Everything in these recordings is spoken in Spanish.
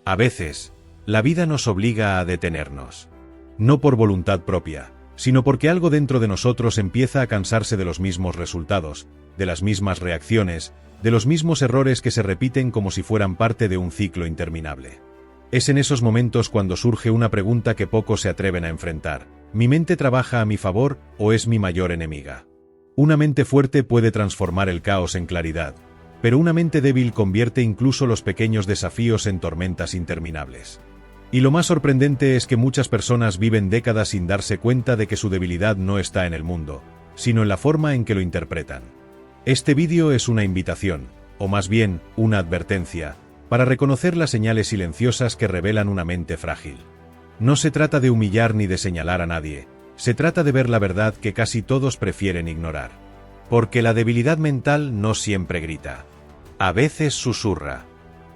A veces, la vida nos obliga a detenernos. No por voluntad propia, sino porque algo dentro de nosotros empieza a cansarse de los mismos resultados, de las mismas reacciones, de los mismos errores que se repiten como si fueran parte de un ciclo interminable. Es en esos momentos cuando surge una pregunta que pocos se atreven a enfrentar: ¿mi mente trabaja a mi favor o es mi mayor enemiga? Una mente fuerte puede transformar el caos en claridad, pero una mente débil convierte incluso los pequeños desafíos en tormentas interminables. Y lo más sorprendente es que muchas personas viven décadas sin darse cuenta de que su debilidad no está en el mundo, sino en la forma en que lo interpretan. Este vídeo es una invitación, o más bien, una advertencia, para reconocer las señales silenciosas que revelan una mente frágil. No se trata de humillar ni de señalar a nadie, se trata de ver la verdad que casi todos prefieren ignorar. Porque la debilidad mental no siempre grita. A veces susurra.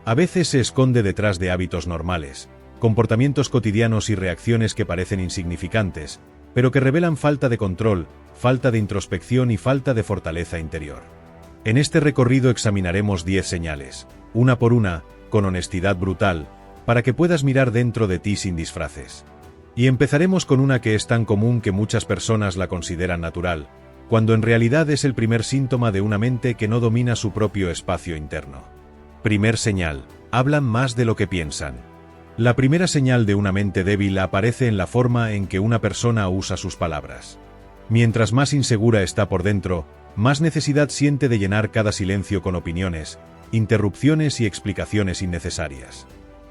A veces se esconde detrás de hábitos normales, comportamientos cotidianos y reacciones que parecen insignificantes, pero que revelan falta de control, falta de introspección y falta de fortaleza interior. En este recorrido examinaremos 10 señales, una por una, con honestidad brutal, para que puedas mirar dentro de ti sin disfraces. Y empezaremos con una que es tan común que muchas personas la consideran natural, cuando en realidad es el primer síntoma de una mente que no domina su propio espacio interno. Primer señal: hablan más de lo que piensan. La primera señal de una mente débil aparece en la forma en que una persona usa sus palabras. Mientras más insegura está por dentro, más necesidad siente de llenar cada silencio con opiniones, interrupciones y explicaciones innecesarias.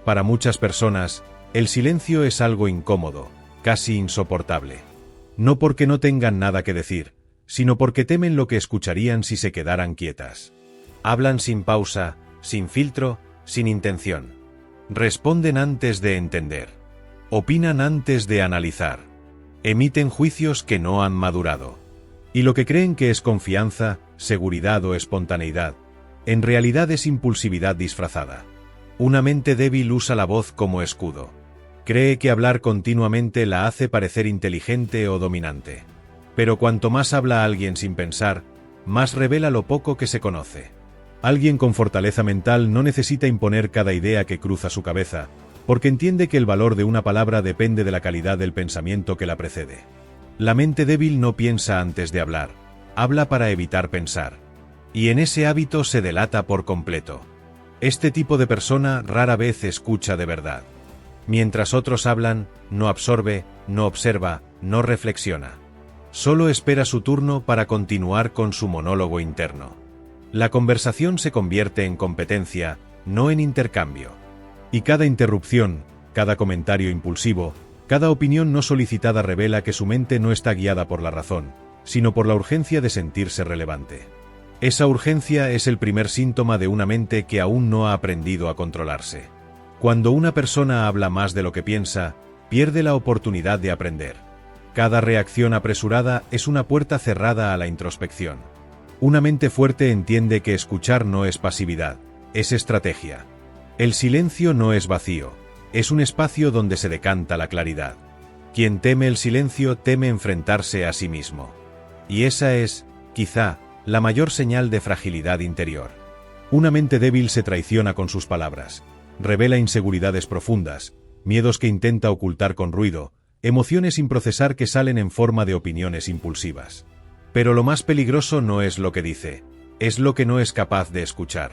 Para muchas personas, el silencio es algo incómodo, casi insoportable. No porque no tengan nada que decir, sino porque temen lo que escucharían si se quedaran quietas. Hablan sin pausa, sin filtro, sin intención. Responden antes de entender. Opinan antes de analizar. Emiten juicios que no han madurado. Y lo que creen que es confianza, seguridad o espontaneidad, en realidad es impulsividad disfrazada. Una mente débil usa la voz como escudo. Cree que hablar continuamente la hace parecer inteligente o dominante. Pero cuanto más habla alguien sin pensar, más revela lo poco que se conoce. Alguien con fortaleza mental no necesita imponer cada idea que cruza su cabeza, porque entiende que el valor de una palabra depende de la calidad del pensamiento que la precede. La mente débil no piensa antes de hablar, habla para evitar pensar. Y en ese hábito se delata por completo. Este tipo de persona rara vez escucha de verdad. Mientras otros hablan, no absorbe, no observa, no reflexiona. Solo espera su turno para continuar con su monólogo interno. La conversación se convierte en competencia, no en intercambio. Y cada interrupción, cada comentario impulsivo, cada opinión no solicitada revela que su mente no está guiada por la razón, sino por la urgencia de sentirse relevante. Esa urgencia es el primer síntoma de una mente que aún no ha aprendido a controlarse. Cuando una persona habla más de lo que piensa, pierde la oportunidad de aprender. Cada reacción apresurada es una puerta cerrada a la introspección. Una mente fuerte entiende que escuchar no es pasividad, es estrategia. El silencio no es vacío, es un espacio donde se decanta la claridad. Quien teme el silencio teme enfrentarse a sí mismo. Y esa es, quizá, la mayor señal de fragilidad interior. Una mente débil se traiciona con sus palabras, revela inseguridades profundas, miedos que intenta ocultar con ruido, emociones sin procesar que salen en forma de opiniones impulsivas. Pero lo más peligroso no es lo que dice, es lo que no es capaz de escuchar.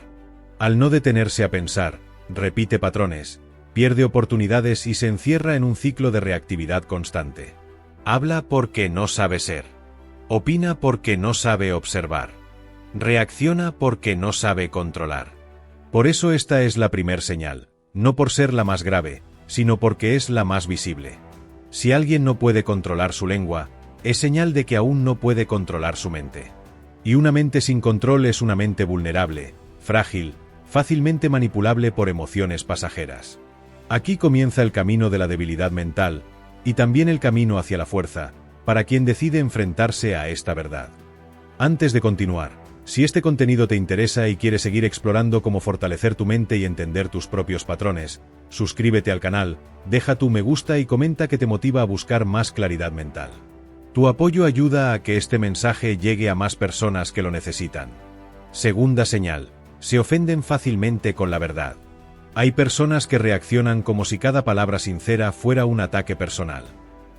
Al no detenerse a pensar, repite patrones, pierde oportunidades y se encierra en un ciclo de reactividad constante. Habla porque no sabe ser. Opina porque no sabe observar. Reacciona porque no sabe controlar. Por eso esta es la primer señal, no por ser la más grave, sino porque es la más visible. Si alguien no puede controlar su lengua, es señal de que aún no puede controlar su mente. Y una mente sin control es una mente vulnerable, frágil, fácilmente manipulable por emociones pasajeras. Aquí comienza el camino de la debilidad mental, y también el camino hacia la fuerza, para quien decide enfrentarse a esta verdad. Antes de continuar, si este contenido te interesa y quieres seguir explorando cómo fortalecer tu mente y entender tus propios patrones, suscríbete al canal, deja tu me gusta y comenta que te motiva a buscar más claridad mental. Tu apoyo ayuda a que este mensaje llegue a más personas que lo necesitan. Segunda señal: se ofenden fácilmente con la verdad. Hay personas que reaccionan como si cada palabra sincera fuera un ataque personal.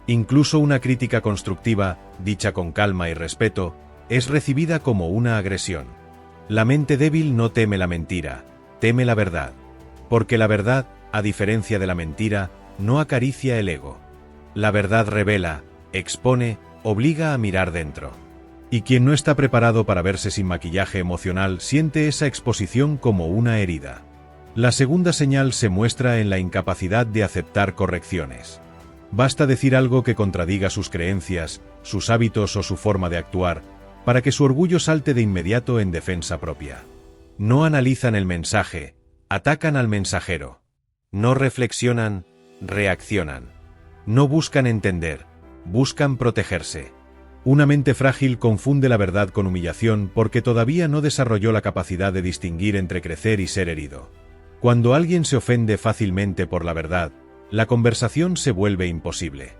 Incluso una crítica constructiva, dicha con calma y respeto, es recibida como una agresión. La mente débil no teme la mentira, teme la verdad. Porque la verdad, a diferencia de la mentira, no acaricia el ego. La verdad revela, expone, obliga a mirar dentro. Y quien no está preparado para verse sin maquillaje emocional siente esa exposición como una herida. La segunda señal se muestra en la incapacidad de aceptar correcciones. Basta decir algo que contradiga sus creencias, sus hábitos o su forma de actuar, para que su orgullo salte de inmediato en defensa propia. No analizan el mensaje, atacan al mensajero. No reflexionan, reaccionan. No buscan entender, buscan protegerse. Una mente frágil confunde la verdad con humillación porque todavía no desarrolló la capacidad de distinguir entre crecer y ser herido. Cuando alguien se ofende fácilmente por la verdad, la conversación se vuelve imposible.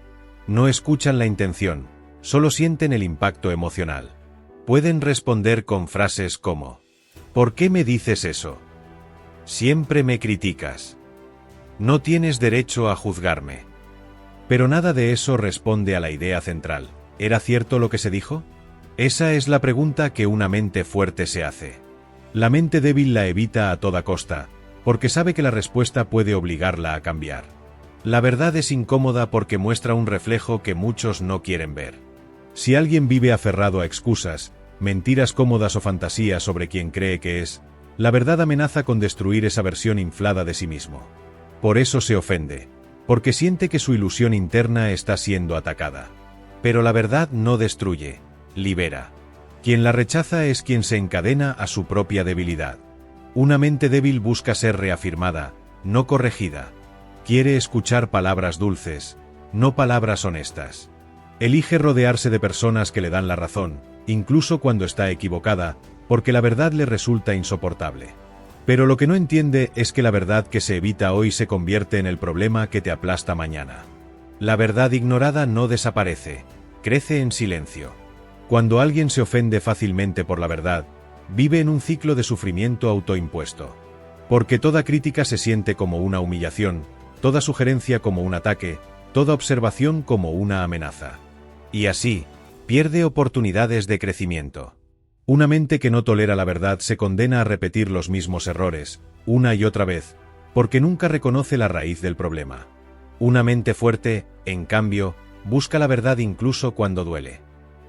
No escuchan la intención, solo sienten el impacto emocional. Pueden responder con frases como: ¿por qué me dices eso? Siempre me criticas. No tienes derecho a juzgarme. Pero nada de eso responde a la idea central. ¿Era cierto lo que se dijo? Esa es la pregunta que una mente fuerte se hace. La mente débil la evita a toda costa, porque sabe que la respuesta puede obligarla a cambiar. La verdad es incómoda porque muestra un reflejo que muchos no quieren ver. Si alguien vive aferrado a excusas, mentiras cómodas o fantasías sobre quien cree que es, la verdad amenaza con destruir esa versión inflada de sí mismo. Por eso se ofende, porque siente que su ilusión interna está siendo atacada. Pero la verdad no destruye, libera. Quien la rechaza es quien se encadena a su propia debilidad. Una mente débil busca ser reafirmada, no corregida. Quiere escuchar palabras dulces, no palabras honestas. Elige rodearse de personas que le dan la razón, incluso cuando está equivocada, porque la verdad le resulta insoportable. Pero lo que no entiende es que la verdad que se evita hoy se convierte en el problema que te aplasta mañana. La verdad ignorada no desaparece, crece en silencio. Cuando alguien se ofende fácilmente por la verdad, vive en un ciclo de sufrimiento autoimpuesto. Porque toda crítica se siente como una humillación, toda sugerencia como un ataque, toda observación como una amenaza. Y así, pierde oportunidades de crecimiento. Una mente que no tolera la verdad se condena a repetir los mismos errores, una y otra vez, porque nunca reconoce la raíz del problema. Una mente fuerte, en cambio, busca la verdad incluso cuando duele.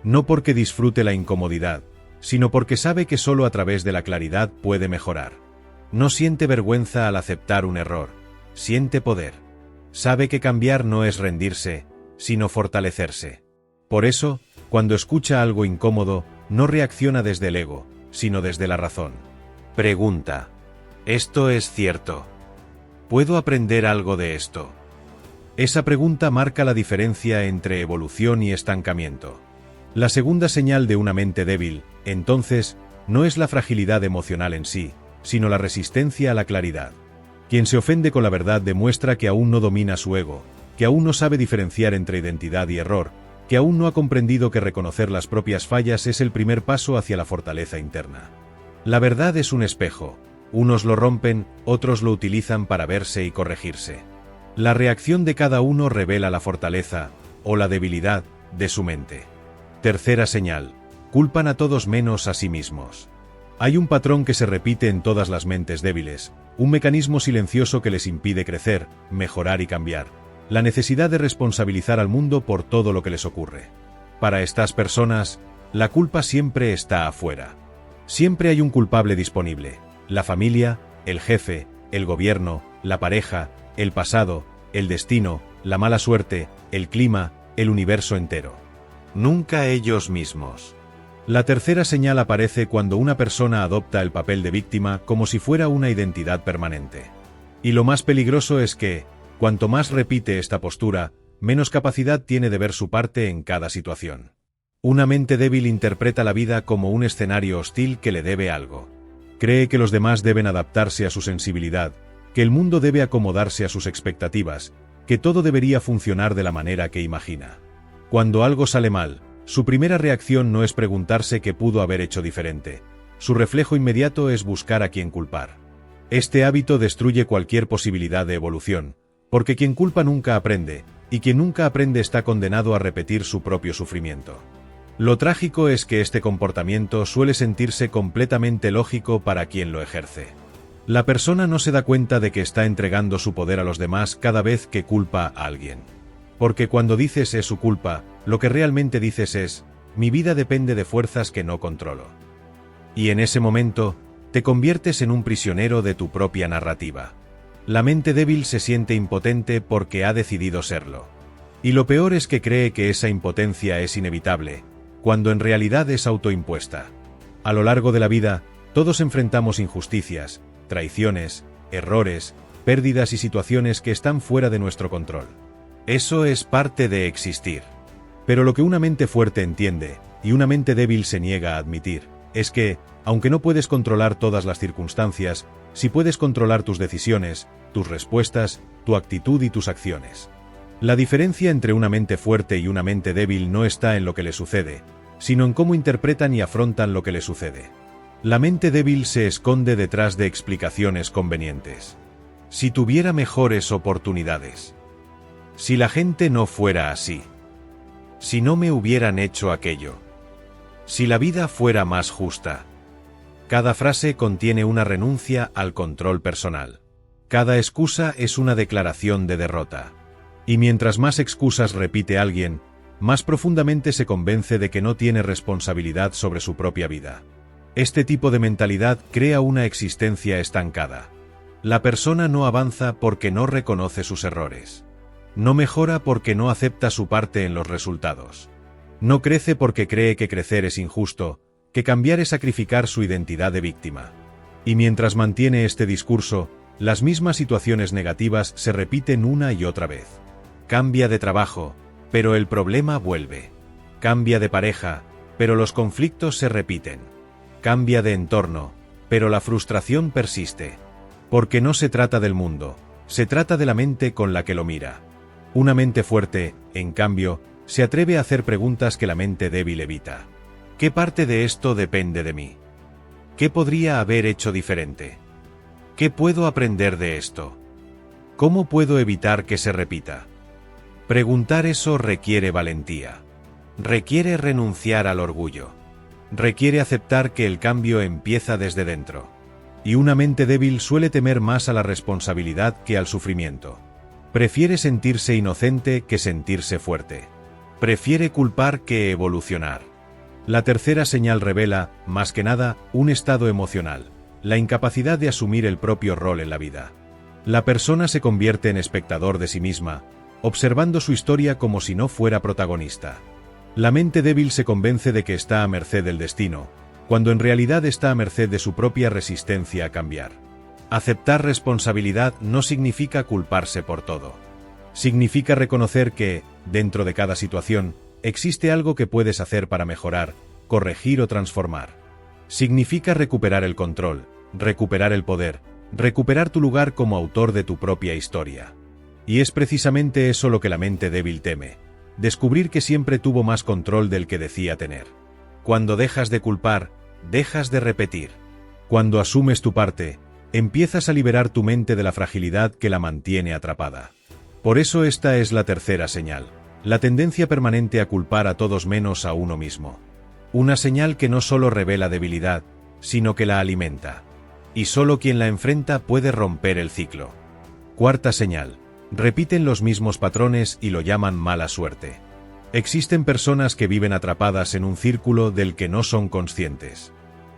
No porque disfrute la incomodidad, sino porque sabe que solo a través de la claridad puede mejorar. No siente vergüenza al aceptar un error. Siente poder. Sabe que cambiar no es rendirse, sino fortalecerse. Por eso, cuando escucha algo incómodo, no reacciona desde el ego, sino desde la razón. Pregunta: ¿esto es cierto? ¿Puedo aprender algo de esto? Esa pregunta marca la diferencia entre evolución y estancamiento. La segunda señal de una mente débil, entonces, no es la fragilidad emocional en sí, sino la resistencia a la claridad. Quien se ofende con la verdad demuestra que aún no domina su ego, que aún no sabe diferenciar entre identidad y error, que aún no ha comprendido que reconocer las propias fallas es el primer paso hacia la fortaleza interna. La verdad es un espejo. Unos lo rompen, otros lo utilizan para verse y corregirse. La reacción de cada uno revela la fortaleza, o la debilidad, de su mente. Tercera señal: culpan a todos menos a sí mismos. Hay un patrón que se repite en todas las mentes débiles, un mecanismo silencioso que les impide crecer, mejorar y cambiar. La necesidad de responsabilizar al mundo por todo lo que les ocurre. Para estas personas, la culpa siempre está afuera. Siempre hay un culpable disponible: la familia, el jefe, el gobierno, la pareja, el pasado, el destino, la mala suerte, el clima, el universo entero. Nunca ellos mismos. La tercera señal aparece cuando una persona adopta el papel de víctima como si fuera una identidad permanente. Y lo más peligroso es que, cuanto más repite esta postura, menos capacidad tiene de ver su parte en cada situación. Una mente débil interpreta la vida como un escenario hostil que le debe algo. Cree que los demás deben adaptarse a su sensibilidad, que el mundo debe acomodarse a sus expectativas, que todo debería funcionar de la manera que imagina. Cuando algo sale mal, su primera reacción no es preguntarse qué pudo haber hecho diferente. Su reflejo inmediato es buscar a quien culpar. Este hábito destruye cualquier posibilidad de evolución, porque quien culpa nunca aprende, y quien nunca aprende está condenado a repetir su propio sufrimiento. Lo trágico es que este comportamiento suele sentirse completamente lógico para quien lo ejerce. La persona no se da cuenta de que está entregando su poder a los demás cada vez que culpa a alguien. Porque cuando dices es su culpa, lo que realmente dices es, mi vida depende de fuerzas que no controlo. Y en ese momento, te conviertes en un prisionero de tu propia narrativa. La mente débil se siente impotente porque ha decidido serlo. Y lo peor es que cree que esa impotencia es inevitable, cuando en realidad es autoimpuesta. A lo largo de la vida, todos enfrentamos injusticias, traiciones, errores, pérdidas y situaciones que están fuera de nuestro control. Eso es parte de existir. Pero lo que una mente fuerte entiende, y una mente débil se niega a admitir, es que, aunque no puedes controlar todas las circunstancias, sí puedes controlar tus decisiones, tus respuestas, tu actitud y tus acciones. La diferencia entre una mente fuerte y una mente débil no está en lo que le sucede, sino en cómo interpretan y afrontan lo que le sucede. La mente débil se esconde detrás de explicaciones convenientes. Si tuviera mejores oportunidades. Si la gente no fuera así. Si no me hubieran hecho aquello. Si la vida fuera más justa. Cada frase contiene una renuncia al control personal. Cada excusa es una declaración de derrota. Y mientras más excusas repite alguien, más profundamente se convence de que no tiene responsabilidad sobre su propia vida. Este tipo de mentalidad crea una existencia estancada. La persona no avanza porque no reconoce sus errores. No mejora porque no acepta su parte en los resultados. No crece porque cree que crecer es injusto, que cambiar es sacrificar su identidad de víctima. Y mientras mantiene este discurso, las mismas situaciones negativas se repiten una y otra vez. Cambia de trabajo, pero el problema vuelve. Cambia de pareja, pero los conflictos se repiten. Cambia de entorno, pero la frustración persiste. Porque no se trata del mundo, se trata de la mente con la que lo mira. Una mente fuerte, en cambio, se atreve a hacer preguntas que la mente débil evita. ¿Qué parte de esto depende de mí? ¿Qué podría haber hecho diferente? ¿Qué puedo aprender de esto? ¿Cómo puedo evitar que se repita? Preguntar eso requiere valentía. Requiere renunciar al orgullo. Requiere aceptar que el cambio empieza desde dentro. Y una mente débil suele temer más a la responsabilidad que al sufrimiento. Prefiere sentirse inocente que sentirse fuerte. Prefiere culpar que evolucionar. La tercera señal revela, más que nada, un estado emocional, la incapacidad de asumir el propio rol en la vida. La persona se convierte en espectador de sí misma, observando su historia como si no fuera protagonista. La mente débil se convence de que está a merced del destino, cuando en realidad está a merced de su propia resistencia a cambiar. Aceptar responsabilidad no significa culparse por todo. Significa reconocer que, dentro de cada situación, existe algo que puedes hacer para mejorar, corregir o transformar. Significa recuperar el control, recuperar el poder, recuperar tu lugar como autor de tu propia historia. Y es precisamente eso lo que la mente débil teme, descubrir que siempre tuvo más control del que decía tener. Cuando dejas de culpar, dejas de repetir. Cuando asumes tu parte, empiezas a liberar tu mente de la fragilidad que la mantiene atrapada. Por eso esta es la tercera señal, la tendencia permanente a culpar a todos menos a uno mismo. Una señal que no solo revela debilidad, sino que la alimenta. Y solo quien la enfrenta puede romper el ciclo. Cuarta señal. Repiten los mismos patrones y lo llaman mala suerte. Existen personas que viven atrapadas en un círculo del que no son conscientes.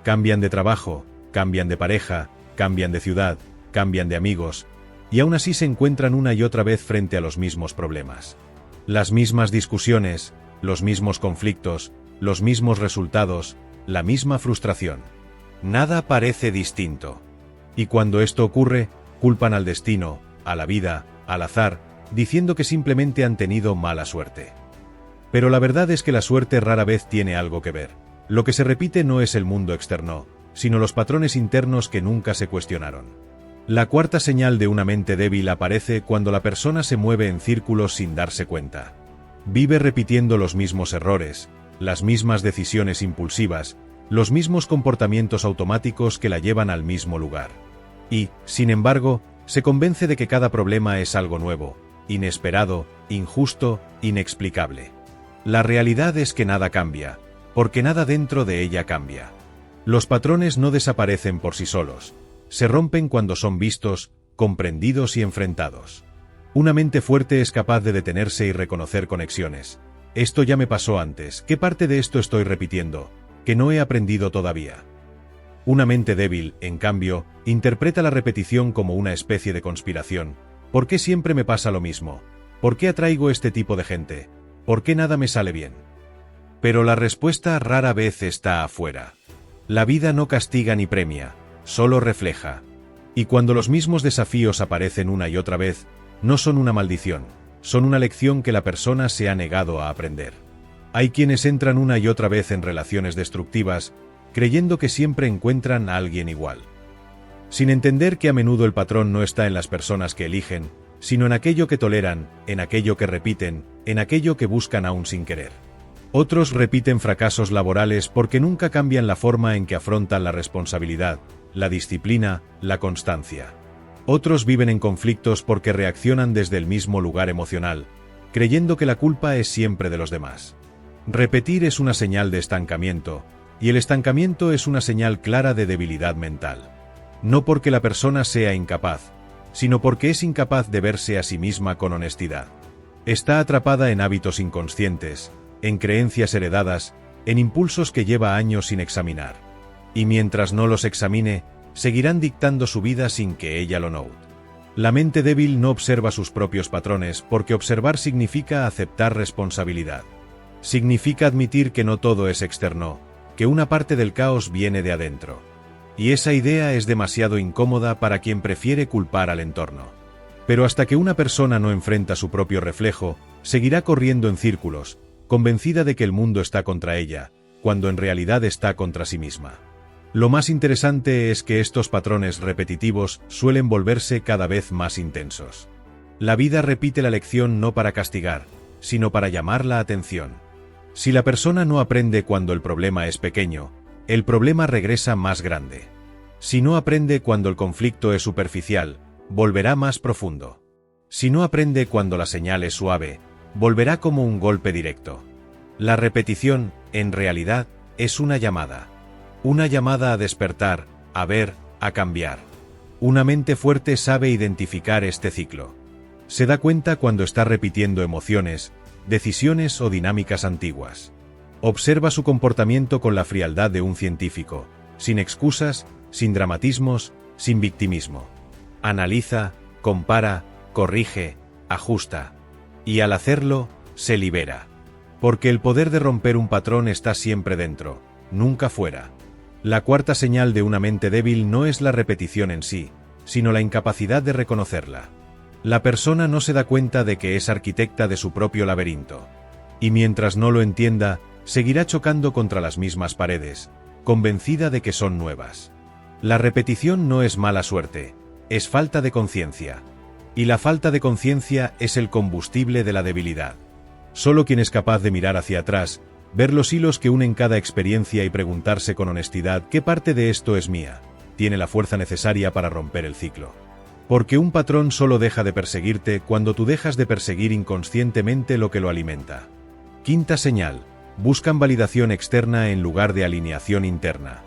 Cambian de trabajo, cambian de pareja, cambian de ciudad, cambian de amigos, y aún así se encuentran una y otra vez frente a los mismos problemas. Las mismas discusiones, los mismos conflictos, los mismos resultados, la misma frustración. Nada parece distinto. Y cuando esto ocurre, culpan al destino, a la vida, al azar, diciendo que simplemente han tenido mala suerte. Pero la verdad es que la suerte rara vez tiene algo que ver. Lo que se repite no es el mundo externo, sino los patrones internos que nunca se cuestionaron. La cuarta señal de una mente débil aparece cuando la persona se mueve en círculos sin darse cuenta. Vive repitiendo los mismos errores, las mismas decisiones impulsivas, los mismos comportamientos automáticos que la llevan al mismo lugar. Y, sin embargo, se convence de que cada problema es algo nuevo, inesperado, injusto, inexplicable. La realidad es que nada cambia, porque nada dentro de ella cambia. Los patrones no desaparecen por sí solos, se rompen cuando son vistos, comprendidos y enfrentados. Una mente fuerte es capaz de detenerse y reconocer conexiones. Esto ya me pasó antes, ¿qué parte de esto estoy repitiendo, que no he aprendido todavía? Una mente débil, en cambio, interpreta la repetición como una especie de conspiración. ¿Por qué siempre me pasa lo mismo? ¿Por qué atraigo este tipo de gente? ¿Por qué nada me sale bien? Pero la respuesta rara vez está afuera. La vida no castiga ni premia, solo refleja. Y cuando los mismos desafíos aparecen una y otra vez, no son una maldición, son una lección que la persona se ha negado a aprender. Hay quienes entran una y otra vez en relaciones destructivas, creyendo que siempre encuentran a alguien igual. Sin entender que a menudo el patrón no está en las personas que eligen, sino en aquello que toleran, en aquello que repiten, en aquello que buscan aún sin querer. Otros repiten fracasos laborales porque nunca cambian la forma en que afrontan la responsabilidad, la disciplina, la constancia. Otros viven en conflictos porque reaccionan desde el mismo lugar emocional, creyendo que la culpa es siempre de los demás. Repetir es una señal de estancamiento, y el estancamiento es una señal clara de debilidad mental. No porque la persona sea incapaz, sino porque es incapaz de verse a sí misma con honestidad. Está atrapada en hábitos inconscientes, en creencias heredadas, en impulsos que lleva años sin examinar. Y mientras no los examine, seguirán dictando su vida sin que ella lo note. La mente débil no observa sus propios patrones porque observar significa aceptar responsabilidad. Significa admitir que no todo es externo, que una parte del caos viene de adentro. Y esa idea es demasiado incómoda para quien prefiere culpar al entorno. Pero hasta que una persona no enfrenta su propio reflejo, seguirá corriendo en círculos, convencida de que el mundo está contra ella, cuando en realidad está contra sí misma. Lo más interesante es que estos patrones repetitivos suelen volverse cada vez más intensos. La vida repite la lección no para castigar, sino para llamar la atención. Si la persona no aprende cuando el problema es pequeño, el problema regresa más grande. Si no aprende cuando el conflicto es superficial, volverá más profundo. Si no aprende cuando la señal es suave, volverá como un golpe directo. La repetición, en realidad, es una llamada. Una llamada a despertar, a ver, a cambiar. Una mente fuerte sabe identificar este ciclo. Se da cuenta cuando está repitiendo emociones, decisiones o dinámicas antiguas. Observa su comportamiento con la frialdad de un científico, sin excusas, sin dramatismos, sin victimismo. Analiza, compara, corrige, ajusta. Y al hacerlo, se libera. Porque el poder de romper un patrón está siempre dentro, nunca fuera. La cuarta señal de una mente débil no es la repetición en sí, sino la incapacidad de reconocerla. La persona no se da cuenta de que es arquitecta de su propio laberinto. Y mientras no lo entienda, seguirá chocando contra las mismas paredes, convencida de que son nuevas. La repetición no es mala suerte, es falta de conciencia. Y la falta de conciencia es el combustible de la debilidad. Solo quien es capaz de mirar hacia atrás, ver los hilos que unen cada experiencia y preguntarse con honestidad ¿qué parte de esto es mía?, tiene la fuerza necesaria para romper el ciclo. Porque un patrón solo deja de perseguirte cuando tú dejas de perseguir inconscientemente lo que lo alimenta. Quinta señal: buscan validación externa en lugar de alineación interna.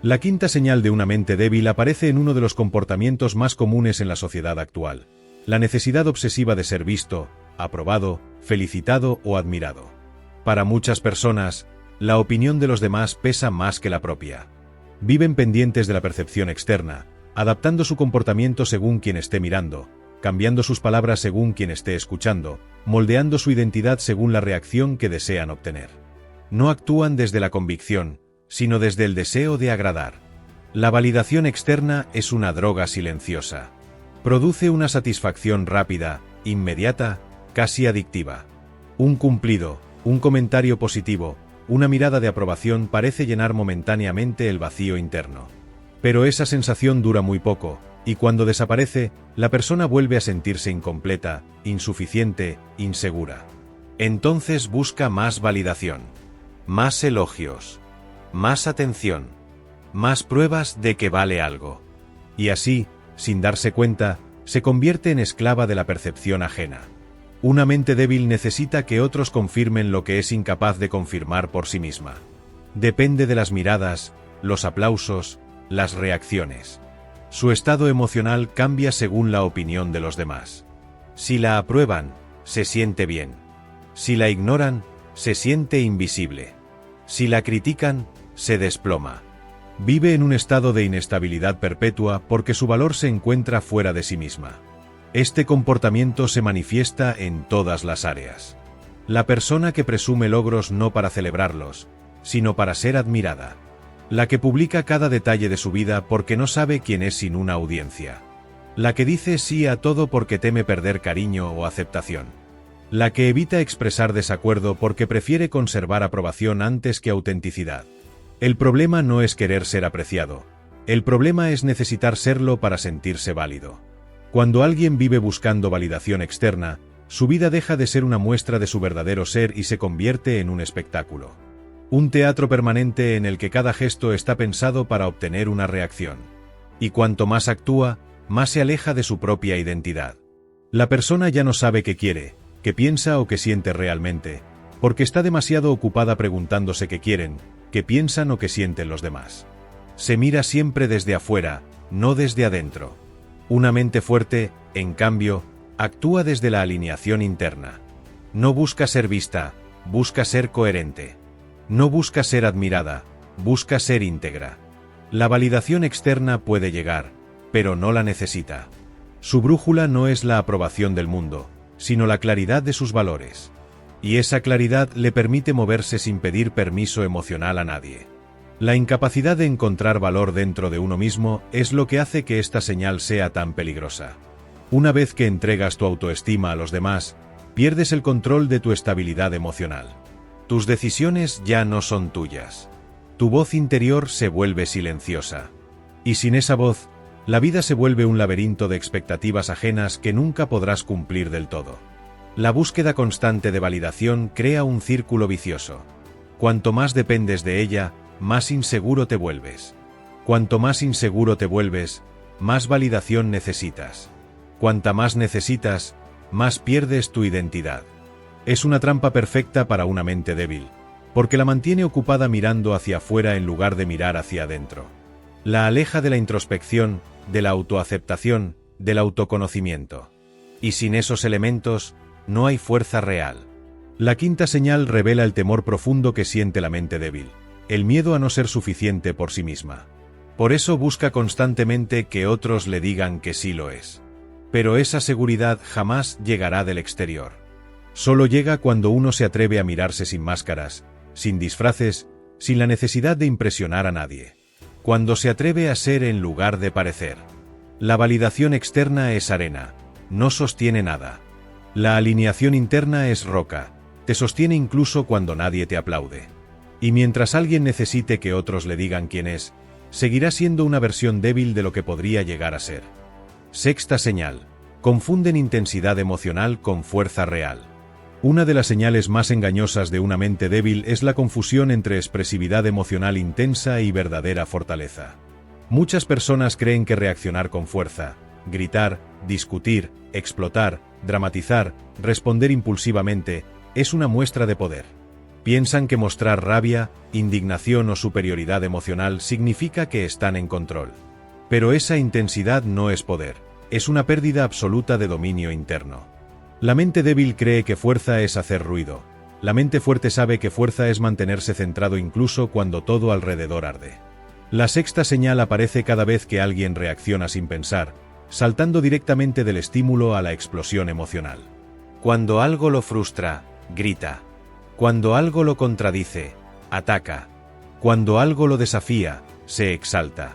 La quinta señal de una mente débil aparece en uno de los comportamientos más comunes en la sociedad actual: la necesidad obsesiva de ser visto, aprobado, felicitado o admirado. Para muchas personas, la opinión de los demás pesa más que la propia. Viven pendientes de la percepción externa, adaptando su comportamiento según quien esté mirando, cambiando sus palabras según quien esté escuchando, moldeando su identidad según la reacción que desean obtener. No actúan desde la convicción, sino desde el deseo de agradar. La validación externa es una droga silenciosa. Produce una satisfacción rápida, inmediata, casi adictiva. Un cumplido, un comentario positivo, una mirada de aprobación parece llenar momentáneamente el vacío interno. Pero esa sensación dura muy poco, y cuando desaparece, la persona vuelve a sentirse incompleta, insuficiente, insegura. Entonces busca más validación, más elogios, más atención, más pruebas de que vale algo. Y así, sin darse cuenta, se convierte en esclava de la percepción ajena. Una mente débil necesita que otros confirmen lo que es incapaz de confirmar por sí misma. Depende de las miradas, los aplausos, las reacciones. Su estado emocional cambia según la opinión de los demás. Si la aprueban, se siente bien. Si la ignoran, se siente invisible. Si la critican, se desploma. Vive en un estado de inestabilidad perpetua porque su valor se encuentra fuera de sí misma. Este comportamiento se manifiesta en todas las áreas. La persona que presume logros no para celebrarlos, sino para ser admirada. La que publica cada detalle de su vida porque no sabe quién es sin una audiencia. La que dice sí a todo porque teme perder cariño o aceptación. La que evita expresar desacuerdo porque prefiere conservar aprobación antes que autenticidad. El problema no es querer ser apreciado. El problema es necesitar serlo para sentirse válido. Cuando alguien vive buscando validación externa, su vida deja de ser una muestra de su verdadero ser y se convierte en un espectáculo. Un teatro permanente en el que cada gesto está pensado para obtener una reacción. Y cuanto más actúa, más se aleja de su propia identidad. La persona ya no sabe qué quiere, qué piensa o qué siente realmente, porque está demasiado ocupada preguntándose qué quieren, qué piensan o qué sienten los demás. Se mira siempre desde afuera, no desde adentro. Una mente fuerte, en cambio, actúa desde la alineación interna. No busca ser vista, busca ser coherente. No busca ser admirada, busca ser íntegra. La validación externa puede llegar, pero no la necesita. Su brújula no es la aprobación del mundo, sino la claridad de sus valores. Y esa claridad le permite moverse sin pedir permiso emocional a nadie. La incapacidad de encontrar valor dentro de uno mismo es lo que hace que esta señal sea tan peligrosa. Una vez que entregas tu autoestima a los demás, pierdes el control de tu estabilidad emocional. Tus decisiones ya no son tuyas. Tu voz interior se vuelve silenciosa. Y sin esa voz, la vida se vuelve un laberinto de expectativas ajenas que nunca podrás cumplir del todo. La búsqueda constante de validación crea un círculo vicioso. Cuanto más dependes de ella, más inseguro te vuelves. Cuanto más inseguro te vuelves, más validación necesitas. Cuanta más necesitas, más pierdes tu identidad. Es una trampa perfecta para una mente débil, porque la mantiene ocupada mirando hacia afuera en lugar de mirar hacia adentro. La aleja de la introspección, de la autoaceptación, del autoconocimiento. Y sin esos elementos, no hay fuerza real. La quinta señal revela el temor profundo que siente la mente débil, el miedo a no ser suficiente por sí misma. Por eso busca constantemente que otros le digan que sí lo es. Pero esa seguridad jamás llegará del exterior. Solo llega cuando uno se atreve a mirarse sin máscaras, sin disfraces, sin la necesidad de impresionar a nadie. Cuando se atreve a ser en lugar de parecer. La validación externa es arena, no sostiene nada. La alineación interna es roca, te sostiene incluso cuando nadie te aplaude. Y mientras alguien necesite que otros le digan quién es, seguirá siendo una versión débil de lo que podría llegar a ser. Sexta señal. Confunden intensidad emocional con fuerza real. Una de las señales más engañosas de una mente débil es la confusión entre expresividad emocional intensa y verdadera fortaleza. Muchas personas creen que reaccionar con fuerza, gritar, discutir, explotar, dramatizar, responder impulsivamente, es una muestra de poder. Piensan que mostrar rabia, indignación o superioridad emocional significa que están en control. Pero esa intensidad no es poder, es una pérdida absoluta de dominio interno. La mente débil cree que fuerza es hacer ruido. La mente fuerte sabe que fuerza es mantenerse centrado incluso cuando todo alrededor arde. La sexta señal aparece cada vez que alguien reacciona sin pensar, saltando directamente del estímulo a la explosión emocional. Cuando algo lo frustra, grita. Cuando algo lo contradice, ataca. Cuando algo lo desafía, se exalta.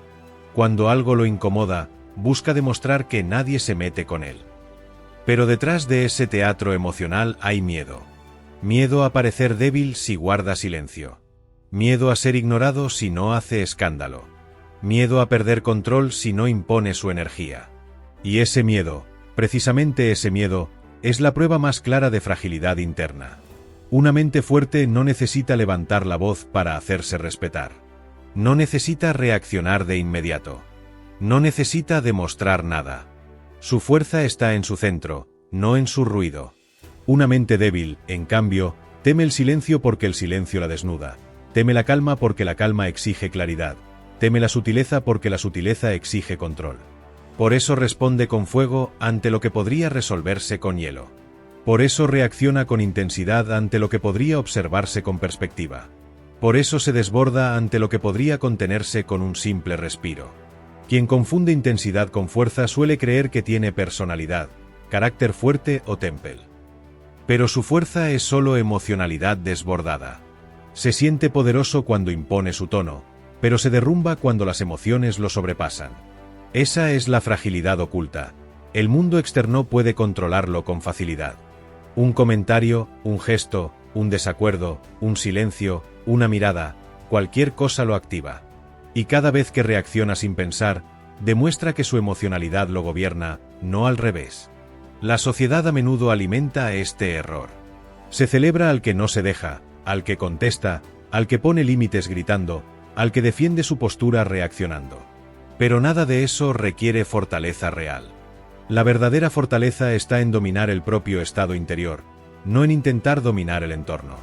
Cuando algo lo incomoda, busca demostrar que nadie se mete con él. Pero detrás de ese teatro emocional hay miedo. Miedo a parecer débil si guarda silencio. Miedo a ser ignorado si no hace escándalo. Miedo a perder control si no impone su energía. Y ese miedo, precisamente ese miedo, es la prueba más clara de fragilidad interna. Una mente fuerte no necesita levantar la voz para hacerse respetar. No necesita reaccionar de inmediato. No necesita demostrar nada. Su fuerza está en su centro, no en su ruido. Una mente débil, en cambio, teme el silencio porque el silencio la desnuda. Teme la calma porque la calma exige claridad. Teme la sutileza porque la sutileza exige control. Por eso responde con fuego ante lo que podría resolverse con hielo. Por eso reacciona con intensidad ante lo que podría observarse con perspectiva. Por eso se desborda ante lo que podría contenerse con un simple respiro. Quien confunde intensidad con fuerza suele creer que tiene personalidad, carácter fuerte o temple. Pero su fuerza es solo emocionalidad desbordada. Se siente poderoso cuando impone su tono, pero se derrumba cuando las emociones lo sobrepasan. Esa es la fragilidad oculta. El mundo externo puede controlarlo con facilidad. Un comentario, un gesto, un desacuerdo, un silencio, una mirada, cualquier cosa lo activa. Y cada vez que reacciona sin pensar, demuestra que su emocionalidad lo gobierna, no al revés. La sociedad a menudo alimenta este error. Se celebra al que no se deja, al que contesta, al que pone límites gritando, al que defiende su postura reaccionando. Pero nada de eso requiere fortaleza real. La verdadera fortaleza está en dominar el propio estado interior, no en intentar dominar el entorno.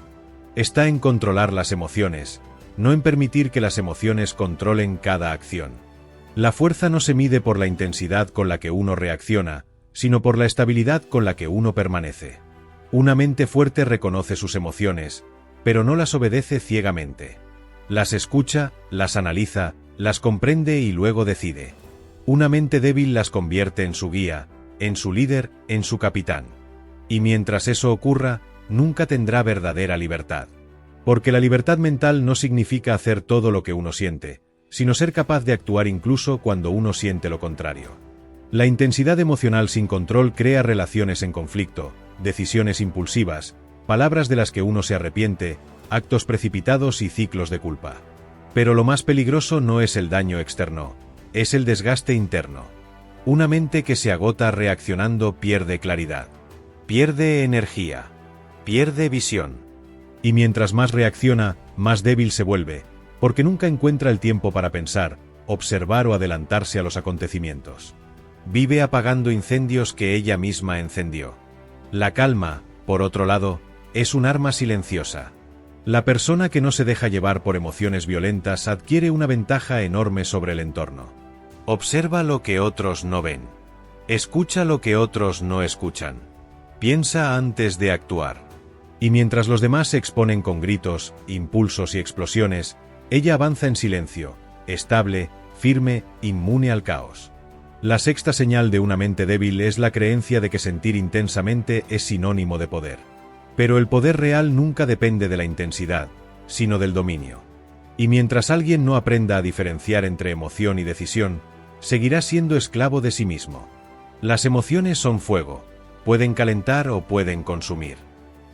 Está en controlar las emociones, no en permitir que las emociones controlen cada acción. La fuerza no se mide por la intensidad con la que uno reacciona, sino por la estabilidad con la que uno permanece. Una mente fuerte reconoce sus emociones, pero no las obedece ciegamente. Las escucha, las analiza, las comprende y luego decide. Una mente débil las convierte en su guía, en su líder, en su capitán. Y mientras eso ocurra, nunca tendrá verdadera libertad. Porque la libertad mental no significa hacer todo lo que uno siente, sino ser capaz de actuar incluso cuando uno siente lo contrario. La intensidad emocional sin control crea relaciones en conflicto, decisiones impulsivas, palabras de las que uno se arrepiente, actos precipitados y ciclos de culpa. Pero lo más peligroso no es el daño externo, es el desgaste interno. Una mente que se agota reaccionando pierde claridad, pierde energía, pierde visión. Y mientras más reacciona, más débil se vuelve, porque nunca encuentra el tiempo para pensar, observar o adelantarse a los acontecimientos. Vive apagando incendios que ella misma encendió. La calma, por otro lado, es un arma silenciosa. La persona que no se deja llevar por emociones violentas adquiere una ventaja enorme sobre el entorno. Observa lo que otros no ven. Escucha lo que otros no escuchan. Piensa antes de actuar. Y mientras los demás se exponen con gritos, impulsos y explosiones, ella avanza en silencio, estable, firme, inmune al caos. La sexta señal de una mente débil es la creencia de que sentir intensamente es sinónimo de poder. Pero el poder real nunca depende de la intensidad, sino del dominio. Y mientras alguien no aprenda a diferenciar entre emoción y decisión, seguirá siendo esclavo de sí mismo. Las emociones son fuego, pueden calentar o pueden consumir.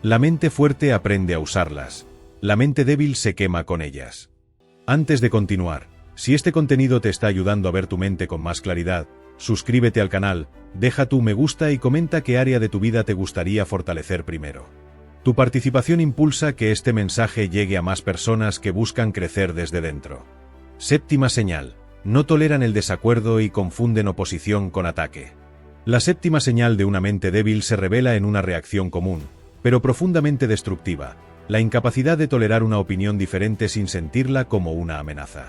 La mente fuerte aprende a usarlas, la mente débil se quema con ellas. Antes de continuar, si este contenido te está ayudando a ver tu mente con más claridad, suscríbete al canal, deja tu me gusta y comenta qué área de tu vida te gustaría fortalecer primero. Tu participación impulsa que este mensaje llegue a más personas que buscan crecer desde dentro. Séptima señal: no toleran el desacuerdo y confunden oposición con ataque. La séptima señal de una mente débil se revela en una reacción común, pero profundamente destructiva: la incapacidad de tolerar una opinión diferente sin sentirla como una amenaza.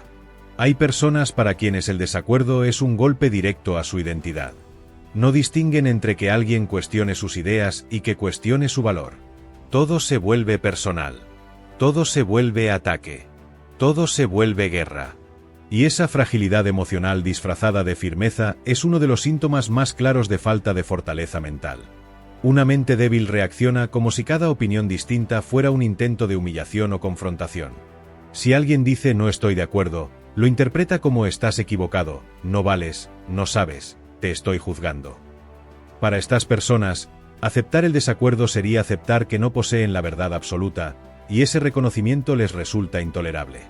Hay personas para quienes el desacuerdo es un golpe directo a su identidad. No distinguen entre que alguien cuestione sus ideas y que cuestione su valor. Todo se vuelve personal. Todo se vuelve ataque. Todo se vuelve guerra. Y esa fragilidad emocional disfrazada de firmeza es uno de los síntomas más claros de falta de fortaleza mental. Una mente débil reacciona como si cada opinión distinta fuera un intento de humillación o confrontación. Si alguien dice no estoy de acuerdo, lo interpreta como estás equivocado, no vales, no sabes, te estoy juzgando. Para estas personas, aceptar el desacuerdo sería aceptar que no poseen la verdad absoluta, y ese reconocimiento les resulta intolerable.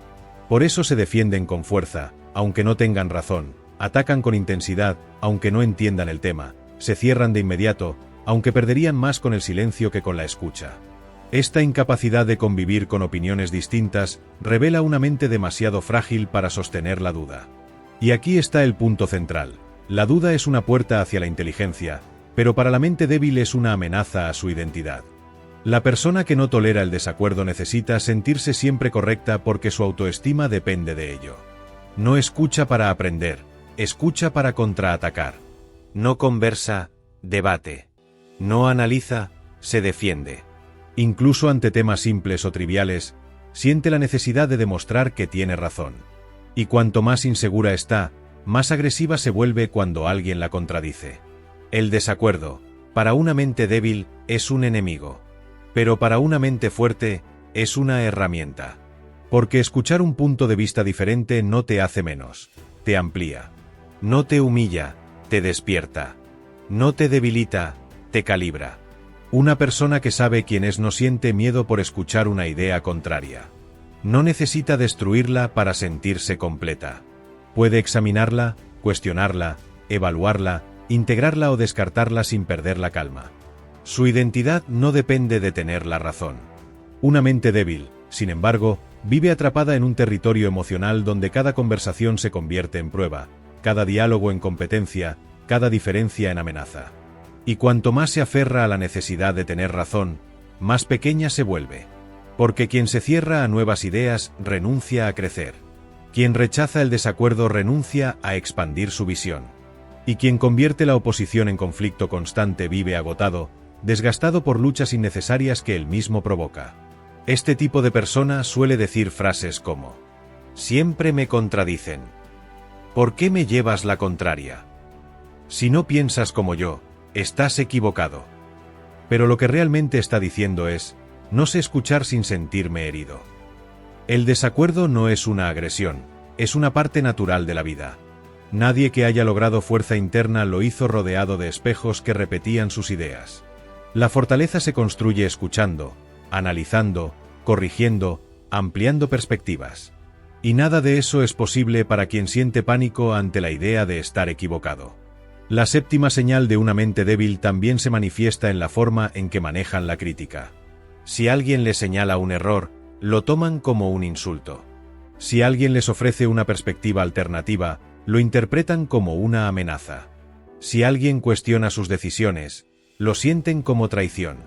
Por eso se defienden con fuerza, aunque no tengan razón, atacan con intensidad, aunque no entiendan el tema, se cierran de inmediato, aunque perderían más con el silencio que con la escucha. Esta incapacidad de convivir con opiniones distintas revela una mente demasiado frágil para sostener la duda. Y aquí está el punto central. La duda es una puerta hacia la inteligencia, pero para la mente débil es una amenaza a su identidad. La persona que no tolera el desacuerdo necesita sentirse siempre correcta porque su autoestima depende de ello. No escucha para aprender, escucha para contraatacar. No conversa, debate. No analiza, se defiende. Incluso ante temas simples o triviales, siente la necesidad de demostrar que tiene razón. Y cuanto más insegura está, más agresiva se vuelve cuando alguien la contradice. El desacuerdo, para una mente débil, es un enemigo. Pero para una mente fuerte, es una herramienta. Porque escuchar un punto de vista diferente no te hace menos, te amplía. No te humilla, te despierta. No te debilita, te calibra. Una persona que sabe quién es no siente miedo por escuchar una idea contraria. No necesita destruirla para sentirse completa. Puede examinarla, cuestionarla, evaluarla, integrarla o descartarla sin perder la calma. Su identidad no depende de tener la razón. Una mente débil, sin embargo, vive atrapada en un territorio emocional donde cada conversación se convierte en prueba, cada diálogo en competencia, cada diferencia en amenaza. Y cuanto más se aferra a la necesidad de tener razón, más pequeña se vuelve. Porque quien se cierra a nuevas ideas renuncia a crecer. Quien rechaza el desacuerdo renuncia a expandir su visión. Y quien convierte la oposición en conflicto constante vive agotado, desgastado por luchas innecesarias que él mismo provoca. Este tipo de persona suele decir frases como: siempre me contradicen. ¿Por qué me llevas la contraria? Si no piensas como yo, estás equivocado. Pero lo que realmente está diciendo es: no sé escuchar sin sentirme herido. El desacuerdo no es una agresión, es una parte natural de la vida. Nadie que haya logrado fuerza interna lo hizo rodeado de espejos que repetían sus ideas. La fortaleza se construye escuchando, analizando, corrigiendo, ampliando perspectivas. Y nada de eso es posible para quien siente pánico ante la idea de estar equivocado. La séptima señal de una mente débil también se manifiesta en la forma en que manejan la crítica. Si alguien les señala un error, lo toman como un insulto. Si alguien les ofrece una perspectiva alternativa, lo interpretan como una amenaza. Si alguien cuestiona sus decisiones, lo sienten como traición.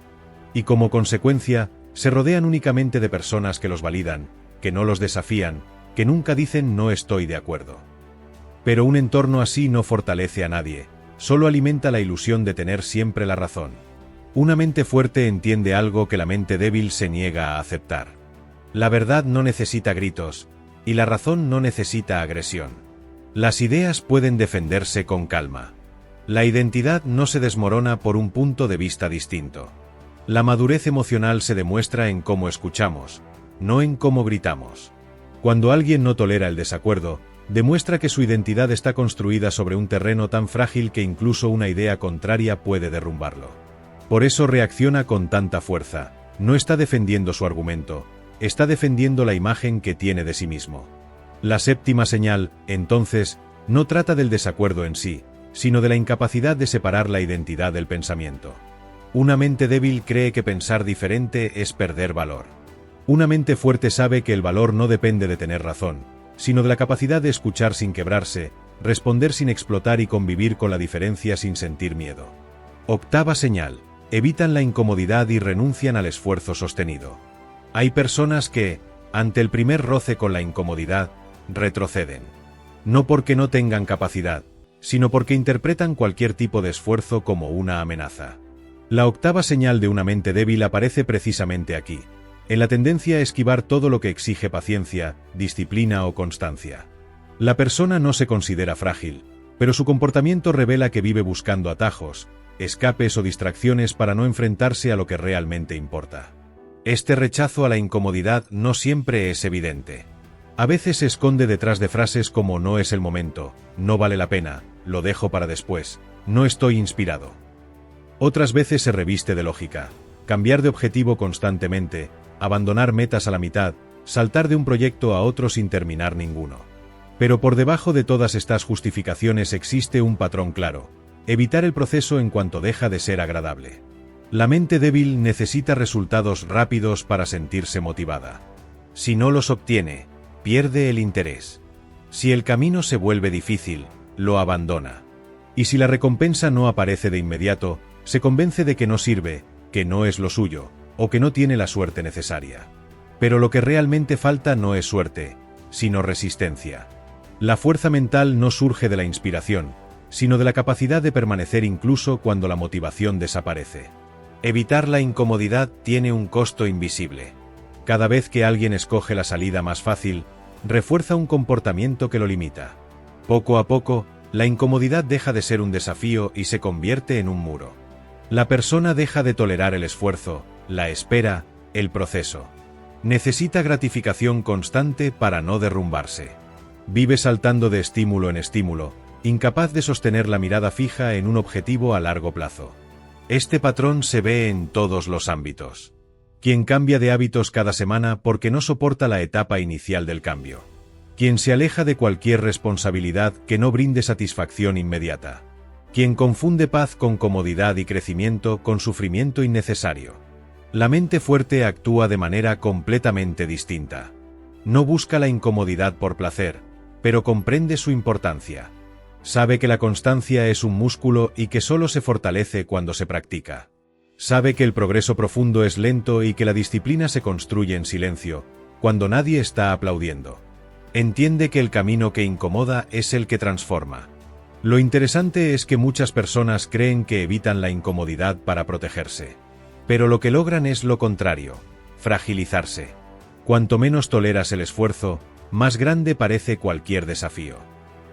Y como consecuencia, se rodean únicamente de personas que los validan, que no los desafían, que nunca dicen no estoy de acuerdo. Pero un entorno así no fortalece a nadie, solo alimenta la ilusión de tener siempre la razón. Una mente fuerte entiende algo que la mente débil se niega a aceptar. La verdad no necesita gritos, y la razón no necesita agresión. Las ideas pueden defenderse con calma. La identidad no se desmorona por un punto de vista distinto. La madurez emocional se demuestra en cómo escuchamos, no en cómo gritamos. Cuando alguien no tolera el desacuerdo, demuestra que su identidad está construida sobre un terreno tan frágil que incluso una idea contraria puede derrumbarlo. Por eso reacciona con tanta fuerza. No está defendiendo su argumento, está defendiendo la imagen que tiene de sí mismo. La séptima señal, entonces, no trata del desacuerdo en sí, sino de la incapacidad de separar la identidad del pensamiento. Una mente débil cree que pensar diferente es perder valor. Una mente fuerte sabe que el valor no depende de tener razón, sino de la capacidad de escuchar sin quebrarse, responder sin explotar y convivir con la diferencia sin sentir miedo. Octava señal: evitan la incomodidad y renuncian al esfuerzo sostenido. Hay personas que, ante el primer roce con la incomodidad, retroceden. No porque no tengan capacidad, sino porque interpretan cualquier tipo de esfuerzo como una amenaza. La octava señal de una mente débil aparece precisamente aquí, en la tendencia a esquivar todo lo que exige paciencia, disciplina o constancia. La persona no se considera frágil, pero su comportamiento revela que vive buscando atajos, escapes o distracciones para no enfrentarse a lo que realmente importa. Este rechazo a la incomodidad no siempre es evidente. A veces se esconde detrás de frases como no es el momento, no vale la pena, lo dejo para después, no estoy inspirado. Otras veces se reviste de lógica, cambiar de objetivo constantemente, abandonar metas a la mitad, saltar de un proyecto a otro sin terminar ninguno. Pero por debajo de todas estas justificaciones existe un patrón claro: evitar el proceso en cuanto deja de ser agradable. La mente débil necesita resultados rápidos para sentirse motivada. Si no los obtiene, pierde el interés. Si el camino se vuelve difícil, lo abandona. Y si la recompensa no aparece de inmediato, se convence de que no sirve, que no es lo suyo, o que no tiene la suerte necesaria. Pero lo que realmente falta no es suerte, sino resistencia. La fuerza mental no surge de la inspiración, sino de la capacidad de permanecer incluso cuando la motivación desaparece. Evitar la incomodidad tiene un costo invisible. Cada vez que alguien escoge la salida más fácil, refuerza un comportamiento que lo limita. Poco a poco, la incomodidad deja de ser un desafío y se convierte en un muro. La persona deja de tolerar el esfuerzo, la espera, el proceso. Necesita gratificación constante para no derrumbarse. Vive saltando de estímulo en estímulo, incapaz de sostener la mirada fija en un objetivo a largo plazo. Este patrón se ve en todos los ámbitos. Quien cambia de hábitos cada semana porque no soporta la etapa inicial del cambio. Quien se aleja de cualquier responsabilidad que no brinde satisfacción inmediata. Quien confunde paz con comodidad y crecimiento con sufrimiento innecesario. La mente fuerte actúa de manera completamente distinta. No busca la incomodidad por placer, pero comprende su importancia. Sabe que la constancia es un músculo y que solo se fortalece cuando se practica. Sabe que el progreso profundo es lento y que la disciplina se construye en silencio, cuando nadie está aplaudiendo. Entiende que el camino que incomoda es el que transforma. Lo interesante es que muchas personas creen que evitan la incomodidad para protegerse. Pero lo que logran es lo contrario, fragilizarse. Cuanto menos toleras el esfuerzo, más grande parece cualquier desafío.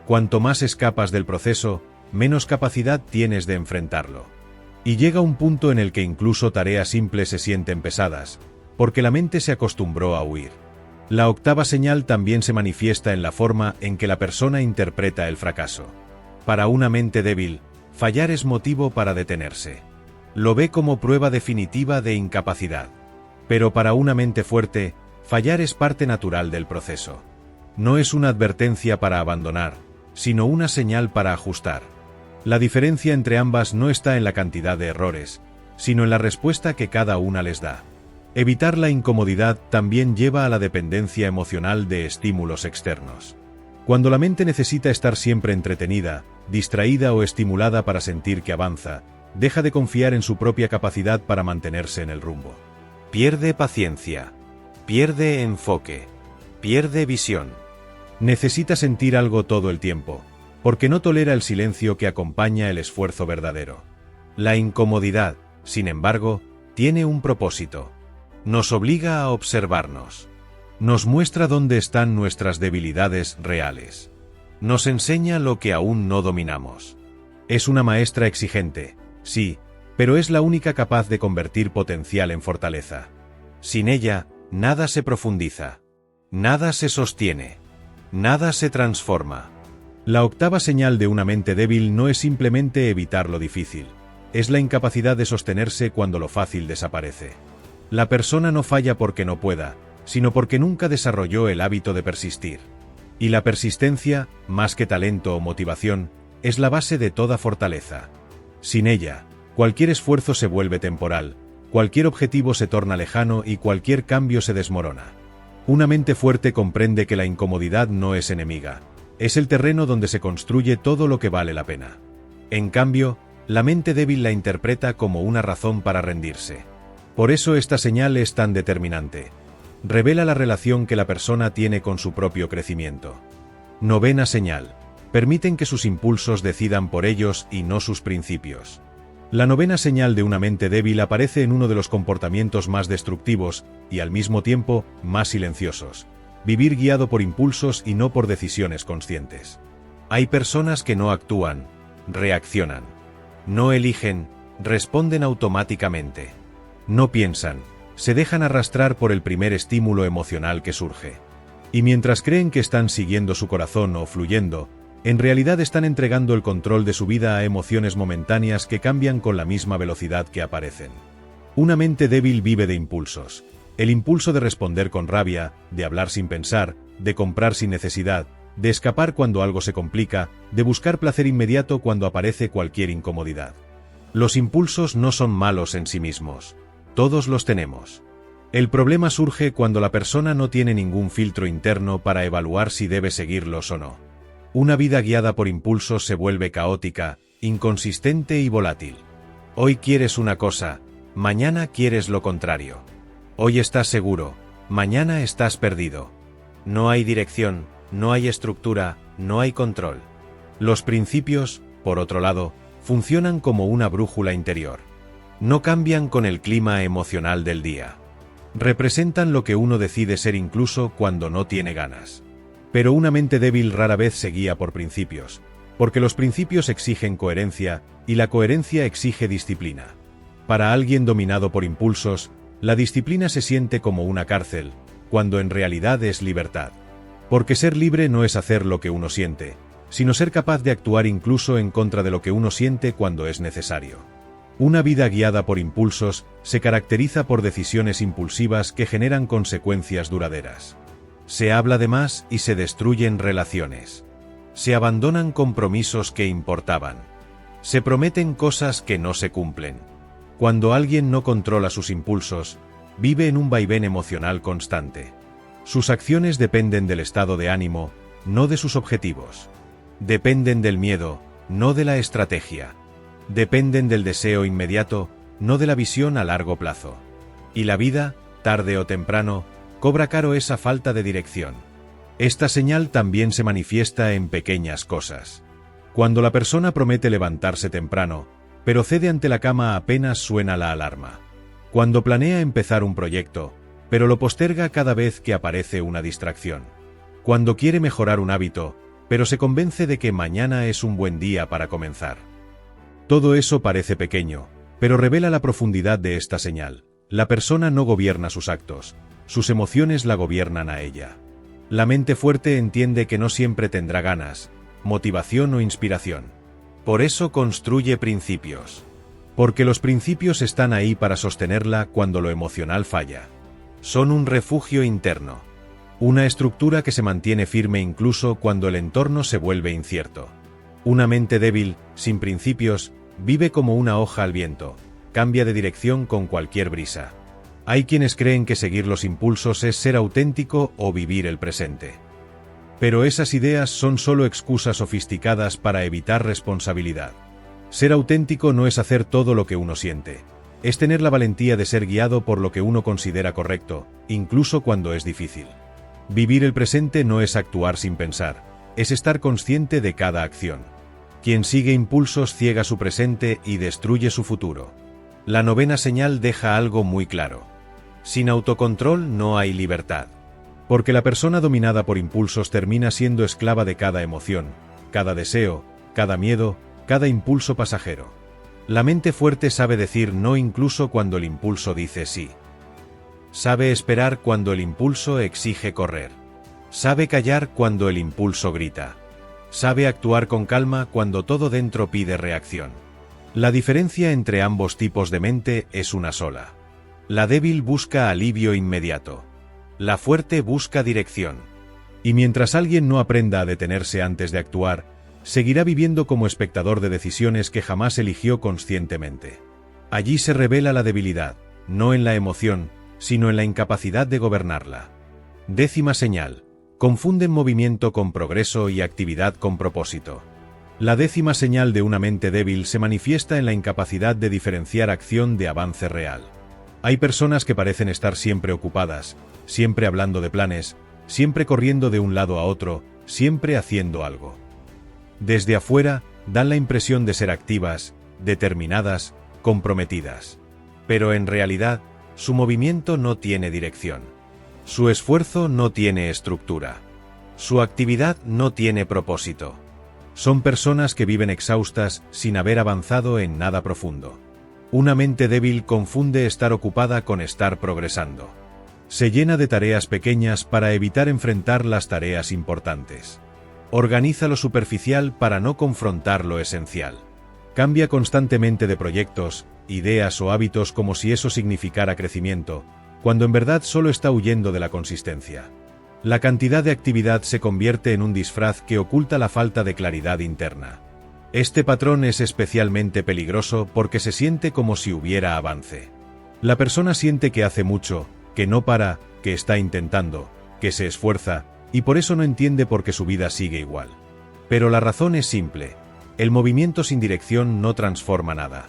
Cuanto más escapas del proceso, menos capacidad tienes de enfrentarlo. Y llega un punto en el que incluso tareas simples se sienten pesadas, porque la mente se acostumbró a huir. La octava señal también se manifiesta en la forma en que la persona interpreta el fracaso. Para una mente débil, fallar es motivo para detenerse. Lo ve como prueba definitiva de incapacidad. Pero para una mente fuerte, fallar es parte natural del proceso. No es una advertencia para abandonar, sino una señal para ajustar. La diferencia entre ambas no está en la cantidad de errores, sino en la respuesta que cada una les da. Evitar la incomodidad también lleva a la dependencia emocional de estímulos externos. Cuando la mente necesita estar siempre entretenida, distraída o estimulada para sentir que avanza, deja de confiar en su propia capacidad para mantenerse en el rumbo. Pierde paciencia. Pierde enfoque. Pierde visión. Necesita sentir algo todo el tiempo, porque no tolera el silencio que acompaña el esfuerzo verdadero. La incomodidad, sin embargo, tiene un propósito. Nos obliga a observarnos. Nos muestra dónde están nuestras debilidades reales. Nos enseña lo que aún no dominamos. Es una maestra exigente, sí, pero es la única capaz de convertir potencial en fortaleza. Sin ella, nada se profundiza. Nada se sostiene. Nada se transforma. La octava señal de una mente débil no es simplemente evitar lo difícil. Es la incapacidad de sostenerse cuando lo fácil desaparece. La persona no falla porque no pueda, sino porque nunca desarrolló el hábito de persistir. Y la persistencia, más que talento o motivación, es la base de toda fortaleza. Sin ella, cualquier esfuerzo se vuelve temporal, cualquier objetivo se torna lejano y cualquier cambio se desmorona. Una mente fuerte comprende que la incomodidad no es enemiga. Es el terreno donde se construye todo lo que vale la pena. En cambio, la mente débil la interpreta como una razón para rendirse. Por eso esta señal es tan determinante. Revela la relación que la persona tiene con su propio crecimiento. Novena señal. Permiten que sus impulsos decidan por ellos y no sus principios. La novena señal de una mente débil aparece en uno de los comportamientos más destructivos y al mismo tiempo más silenciosos. Vivir guiado por impulsos y no por decisiones conscientes. Hay personas que no actúan, reaccionan. No eligen, responden automáticamente. No piensan, se dejan arrastrar por el primer estímulo emocional que surge. Y mientras creen que están siguiendo su corazón o fluyendo, en realidad están entregando el control de su vida a emociones momentáneas que cambian con la misma velocidad que aparecen. Una mente débil vive de impulsos. El impulso de responder con rabia, de hablar sin pensar, de comprar sin necesidad, de escapar cuando algo se complica, de buscar placer inmediato cuando aparece cualquier incomodidad. Los impulsos no son malos en sí mismos. Todos los tenemos. El problema surge cuando la persona no tiene ningún filtro interno para evaluar si debe seguirlos o no. Una vida guiada por impulsos se vuelve caótica, inconsistente y volátil. Hoy quieres una cosa, mañana quieres lo contrario. Hoy estás seguro, mañana estás perdido. No hay dirección, no hay estructura, no hay control. Los principios, por otro lado, funcionan como una brújula interior. No cambian con el clima emocional del día. Representan lo que uno decide ser incluso cuando no tiene ganas. Pero una mente débil rara vez se guía por principios, porque los principios exigen coherencia, y la coherencia exige disciplina. Para alguien dominado por impulsos, la disciplina se siente como una cárcel, cuando en realidad es libertad. Porque ser libre no es hacer lo que uno siente, sino ser capaz de actuar incluso en contra de lo que uno siente cuando es necesario. Una vida guiada por impulsos se caracteriza por decisiones impulsivas que generan consecuencias duraderas. Se habla de más y se destruyen relaciones. Se abandonan compromisos que importaban. Se prometen cosas que no se cumplen. Cuando alguien no controla sus impulsos, vive en un vaivén emocional constante. Sus acciones dependen del estado de ánimo, no de sus objetivos. Dependen del miedo, no de la estrategia. Dependen del deseo inmediato, no de la visión a largo plazo. Y la vida, tarde o temprano, cobra caro esa falta de dirección. Esta señal también se manifiesta en pequeñas cosas. Cuando la persona promete levantarse temprano, pero cede ante la cama apenas suena la alarma. Cuando planea empezar un proyecto, pero lo posterga cada vez que aparece una distracción. Cuando quiere mejorar un hábito, pero se convence de que mañana es un buen día para comenzar. Todo eso parece pequeño, pero revela la profundidad de esta señal. La persona no gobierna sus actos, sus emociones la gobiernan a ella. La mente fuerte entiende que no siempre tendrá ganas, motivación o inspiración. Por eso construye principios. Porque los principios están ahí para sostenerla cuando lo emocional falla. Son un refugio interno. Una estructura que se mantiene firme incluso cuando el entorno se vuelve incierto. Una mente débil, sin principios, vive como una hoja al viento, cambia de dirección con cualquier brisa. Hay quienes creen que seguir los impulsos es ser auténtico o vivir el presente. Pero esas ideas son solo excusas sofisticadas para evitar responsabilidad. Ser auténtico no es hacer todo lo que uno siente. Es tener la valentía de ser guiado por lo que uno considera correcto, incluso cuando es difícil. Vivir el presente no es actuar sin pensar, es estar consciente de cada acción. Quien sigue impulsos ciega su presente y destruye su futuro. La novena señal deja algo muy claro. Sin autocontrol no hay libertad. Porque la persona dominada por impulsos termina siendo esclava de cada emoción, cada deseo, cada miedo, cada impulso pasajero. La mente fuerte sabe decir no incluso cuando el impulso dice sí. Sabe esperar cuando el impulso exige correr. Sabe callar cuando el impulso grita. Sabe actuar con calma cuando todo dentro pide reacción. La diferencia entre ambos tipos de mente es una sola. La débil busca alivio inmediato. La fuerte busca dirección. Y mientras alguien no aprenda a detenerse antes de actuar, seguirá viviendo como espectador de decisiones que jamás eligió conscientemente. Allí se revela la debilidad, no en la emoción, sino en la incapacidad de gobernarla. Décima señal. Confunden movimiento con progreso y actividad con propósito. La décima señal de una mente débil se manifiesta en la incapacidad de diferenciar acción de avance real. Hay personas que parecen estar siempre ocupadas, siempre hablando de planes, siempre corriendo de un lado a otro, siempre haciendo algo. Desde afuera, dan la impresión de ser activas, determinadas, comprometidas. Pero en realidad, su movimiento no tiene dirección. Su esfuerzo no tiene estructura. Su actividad no tiene propósito. Son personas que viven exhaustas sin haber avanzado en nada profundo. Una mente débil confunde estar ocupada con estar progresando. Se llena de tareas pequeñas para evitar enfrentar las tareas importantes. Organiza lo superficial para no confrontar lo esencial. Cambia constantemente de proyectos, ideas o hábitos como si eso significara crecimiento, cuando en verdad solo está huyendo de la consistencia. La cantidad de actividad se convierte en un disfraz que oculta la falta de claridad interna. Este patrón es especialmente peligroso porque se siente como si hubiera avance. La persona siente que hace mucho, que no para, que está intentando, que se esfuerza, y por eso no entiende por qué su vida sigue igual. Pero la razón es simple: el movimiento sin dirección no transforma nada.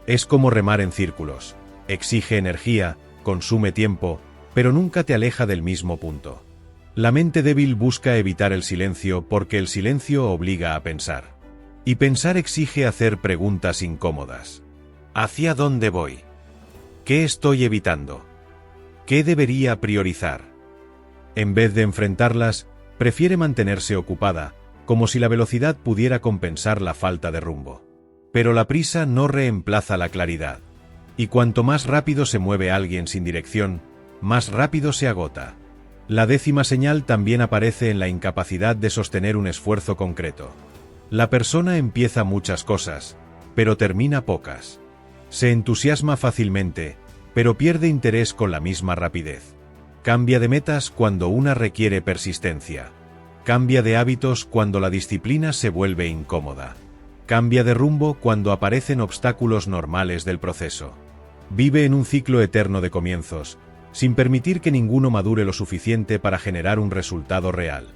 Es como remar en círculos, exige energía, consume tiempo, pero nunca te aleja del mismo punto. La mente débil busca evitar el silencio porque el silencio obliga a pensar. Y pensar exige hacer preguntas incómodas. ¿Hacia dónde voy? ¿Qué estoy evitando? ¿Qué debería priorizar? En vez de enfrentarlas, prefiere mantenerse ocupada, como si la velocidad pudiera compensar la falta de rumbo. Pero la prisa no reemplaza la claridad. Y cuanto más rápido se mueve alguien sin dirección, más rápido se agota. La 10ª señal también aparece en la incapacidad de sostener un esfuerzo concreto. La persona empieza muchas cosas, pero termina pocas. Se entusiasma fácilmente, pero pierde interés con la misma rapidez. Cambia de metas cuando una requiere persistencia. Cambia de hábitos cuando la disciplina se vuelve incómoda. Cambia de rumbo cuando aparecen obstáculos normales del proceso. Vive en un ciclo eterno de comienzos, sin permitir que ninguno madure lo suficiente para generar un resultado real.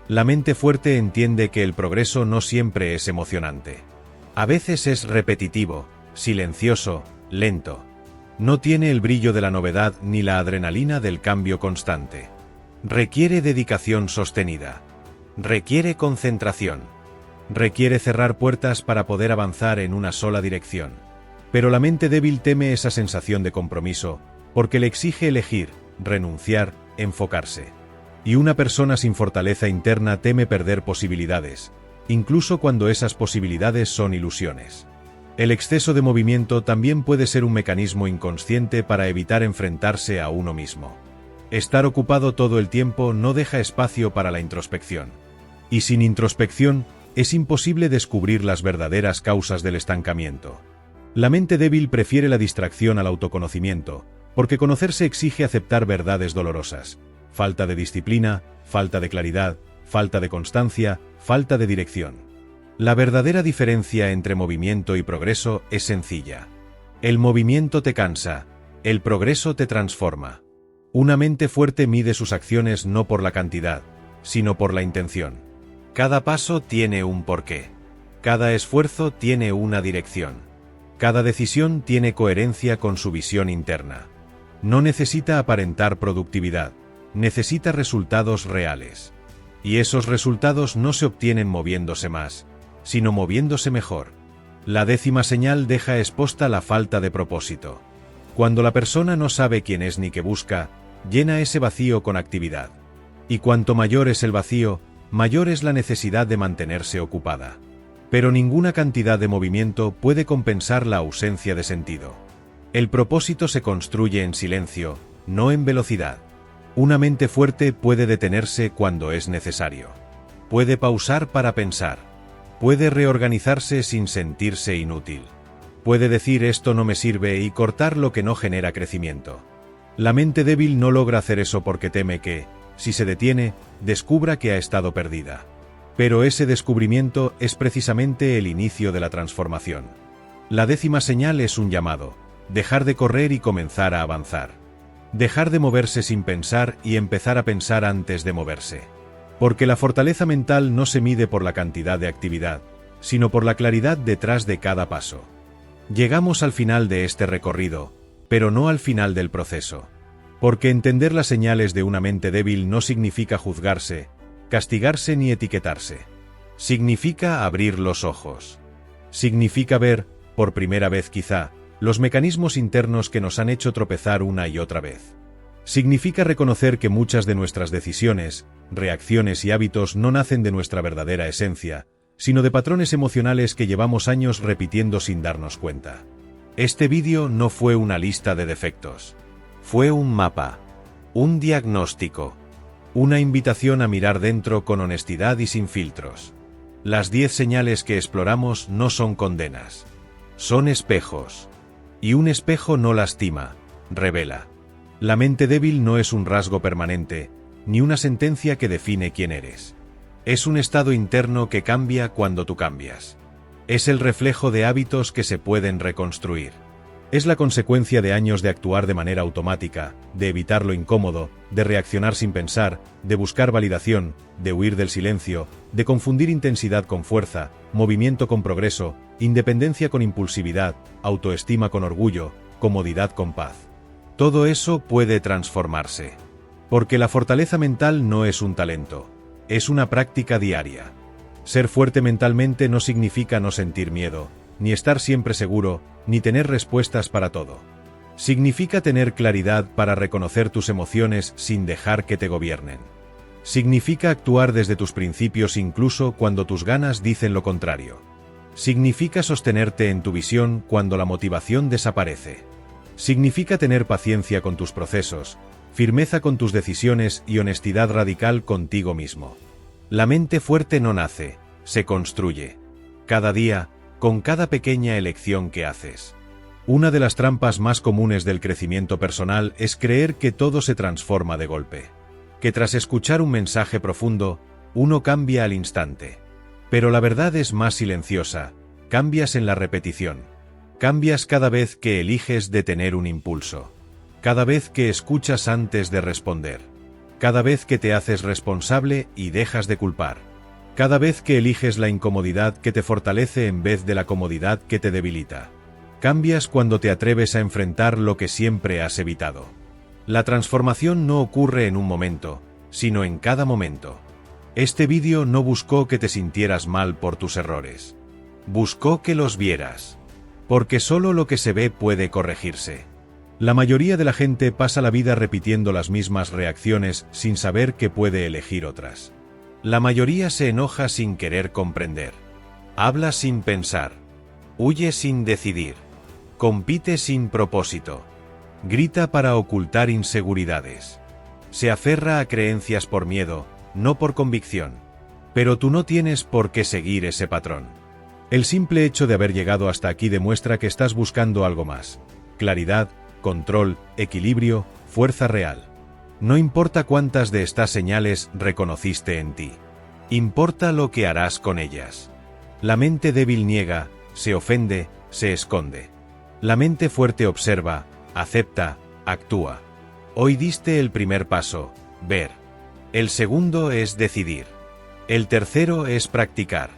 La mente fuerte entiende que el progreso no siempre es emocionante. A veces es repetitivo, silencioso, lento. No tiene el brillo de la novedad ni la adrenalina del cambio constante. Requiere dedicación sostenida. Requiere concentración. Requiere cerrar puertas para poder avanzar en una sola dirección. Pero la mente débil teme esa sensación de compromiso, porque le exige elegir, renunciar, enfocarse. Y una persona sin fortaleza interna teme perder posibilidades, incluso cuando esas posibilidades son ilusiones. El exceso de movimiento también puede ser un mecanismo inconsciente para evitar enfrentarse a uno mismo. Estar ocupado todo el tiempo no deja espacio para la introspección. Y sin introspección, es imposible descubrir las verdaderas causas del estancamiento. La mente débil prefiere la distracción al autoconocimiento, porque conocerse exige aceptar verdades dolorosas: falta de disciplina, falta de claridad, falta de constancia, falta de dirección. La verdadera diferencia entre movimiento y progreso es sencilla. El movimiento te cansa, el progreso te transforma. Una mente fuerte mide sus acciones no por la cantidad, sino por la intención. Cada paso tiene un porqué. Cada esfuerzo tiene una dirección. Cada decisión tiene coherencia con su visión interna. No necesita aparentar productividad, necesita resultados reales. Y esos resultados no se obtienen moviéndose más, sino moviéndose mejor. La 10ª señal deja expuesta la falta de propósito. Cuando la persona no sabe quién es ni qué busca, llena ese vacío con actividad. Y cuanto mayor es el vacío, mayor es la necesidad de mantenerse ocupada. Pero ninguna cantidad de movimiento puede compensar la ausencia de sentido. El propósito se construye en silencio, no en velocidad. Una mente fuerte puede detenerse cuando es necesario. Puede pausar para pensar. Puede reorganizarse sin sentirse inútil. Puede decir esto no me sirve y cortar lo que no genera crecimiento. La mente débil no logra hacer eso porque teme que, si se detiene, descubra que ha estado perdida. Pero ese descubrimiento es precisamente el inicio de la transformación. La 10ª señal es un llamado: dejar de correr y comenzar a avanzar. Dejar de moverse sin pensar y empezar a pensar antes de moverse. Porque la fortaleza mental no se mide por la cantidad de actividad, sino por la claridad detrás de cada paso. Llegamos al final de este recorrido, pero no al final del proceso. Porque entender las señales de una mente débil no significa juzgarse, castigarse ni etiquetarse. Significa abrir los ojos. Significa ver, por primera vez quizá, los mecanismos internos que nos han hecho tropezar una y otra vez. Significa reconocer que muchas de nuestras decisiones, reacciones y hábitos no nacen de nuestra verdadera esencia, sino de patrones emocionales que llevamos años repitiendo sin darnos cuenta. Este vídeo no fue una lista de defectos. Fue un mapa, un diagnóstico, una invitación a mirar dentro con honestidad y sin filtros. Las 10 señales que exploramos no son condenas. Son espejos. Y un espejo no lastima, revela. La mente débil no es un rasgo permanente, ni una sentencia que define quién eres. Es un estado interno que cambia cuando tú cambias. Es el reflejo de hábitos que se pueden reconstruir. Es la consecuencia de años de actuar de manera automática, de evitar lo incómodo, de reaccionar sin pensar, de buscar validación, de huir del silencio, de confundir intensidad con fuerza, movimiento con progreso, independencia con impulsividad, autoestima con orgullo, comodidad con paz. Todo eso puede transformarse. Porque la fortaleza mental no es un talento, es una práctica diaria. Ser fuerte mentalmente no significa no sentir miedo, ni estar siempre seguro, ni tener respuestas para todo. Significa tener claridad para reconocer tus emociones sin dejar que te gobiernen. Significa actuar desde tus principios incluso cuando tus ganas dicen lo contrario. Significa sostenerte en tu visión cuando la motivación desaparece. Significa tener paciencia con tus procesos, firmeza con tus decisiones y honestidad radical contigo mismo. La mente fuerte no nace, se construye. Cada día, con cada pequeña elección que haces. Una de las trampas más comunes del crecimiento personal es creer que todo se transforma de golpe. Que tras escuchar un mensaje profundo, uno cambia al instante. Pero la verdad es más silenciosa, cambias en la repetición. Cambias cada vez que eliges detener un impulso. Cada vez que escuchas antes de responder. Cada vez que te haces responsable y dejas de culpar. Cada vez que eliges la incomodidad que te fortalece en vez de la comodidad que te debilita. Cambias cuando te atreves a enfrentar lo que siempre has evitado. La transformación no ocurre en un momento, sino en cada momento. Este vídeo no buscó que te sintieras mal por tus errores. Buscó que los vieras. Porque solo lo que se ve puede corregirse. La mayoría de la gente pasa la vida repitiendo las mismas reacciones sin saber que puede elegir otras. La mayoría se enoja sin querer comprender. Habla sin pensar. Huye sin decidir. Compite sin propósito. Grita para ocultar inseguridades. Se aferra a creencias por miedo, no por convicción. Pero tú no tienes por qué seguir ese patrón. El simple hecho de haber llegado hasta aquí demuestra que estás buscando algo más. Claridad, control, equilibrio, fuerza real. No importa cuántas de estas señales reconociste en ti. Importa lo que harás con ellas. La mente débil niega, se ofende, se esconde. La mente fuerte observa, acepta, actúa. Hoy diste el primer paso, ver. El segundo es decidir. El tercero es practicar.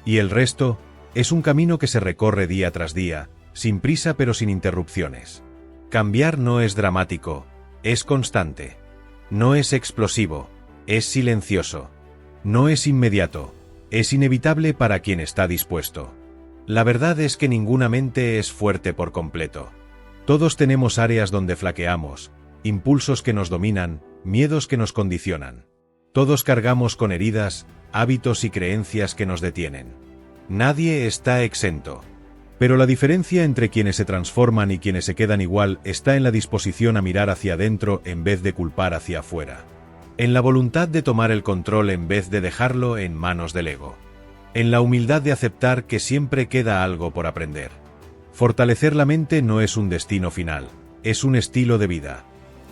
Y el resto es un camino que se recorre día tras día, sin prisa pero sin interrupciones. Cambiar no es dramático, es constante. No es explosivo, es silencioso. No es inmediato, es inevitable para quien está dispuesto. La verdad es que ninguna mente es fuerte por completo. Todos tenemos áreas donde flaqueamos, impulsos que nos dominan, miedos que nos condicionan. Todos cargamos con heridas, hábitos y creencias que nos detienen. Nadie está exento. Pero la diferencia entre quienes se transforman y quienes se quedan igual está en la disposición a mirar hacia adentro en vez de culpar hacia afuera. En la voluntad de tomar el control en vez de dejarlo en manos del ego. En la humildad de aceptar que siempre queda algo por aprender. Fortalecer la mente no es un destino final, es un estilo de vida.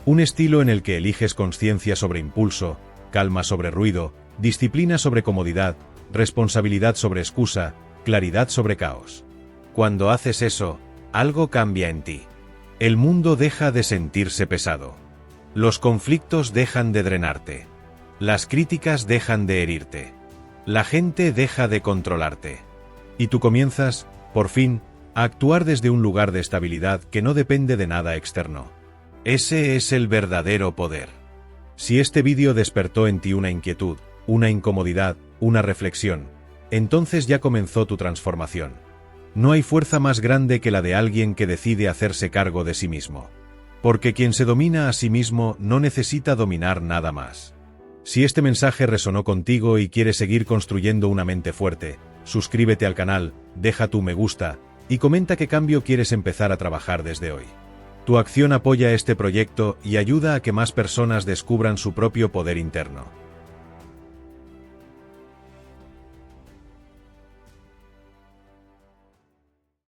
Un estilo en el que eliges conciencia sobre impulso, calma sobre ruido, disciplina sobre comodidad, responsabilidad sobre excusa, claridad sobre caos. Cuando haces eso, algo cambia en ti. El mundo deja de sentirse pesado. Los conflictos dejan de drenarte. Las críticas dejan de herirte. La gente deja de controlarte. Y tú comienzas, por fin, a actuar desde un lugar de estabilidad que no depende de nada externo. Ese es el verdadero poder. Si este vídeo despertó en ti una inquietud, una incomodidad, una reflexión, entonces ya comenzó tu transformación. No hay fuerza más grande que la de alguien que decide hacerse cargo de sí mismo. Porque quien se domina a sí mismo no necesita dominar nada más. Si este mensaje resonó contigo y quieres seguir construyendo una mente fuerte, suscríbete al canal, deja tu me gusta, y comenta qué cambio quieres empezar a trabajar desde hoy. Tu acción apoya este proyecto y ayuda a que más personas descubran su propio poder interno.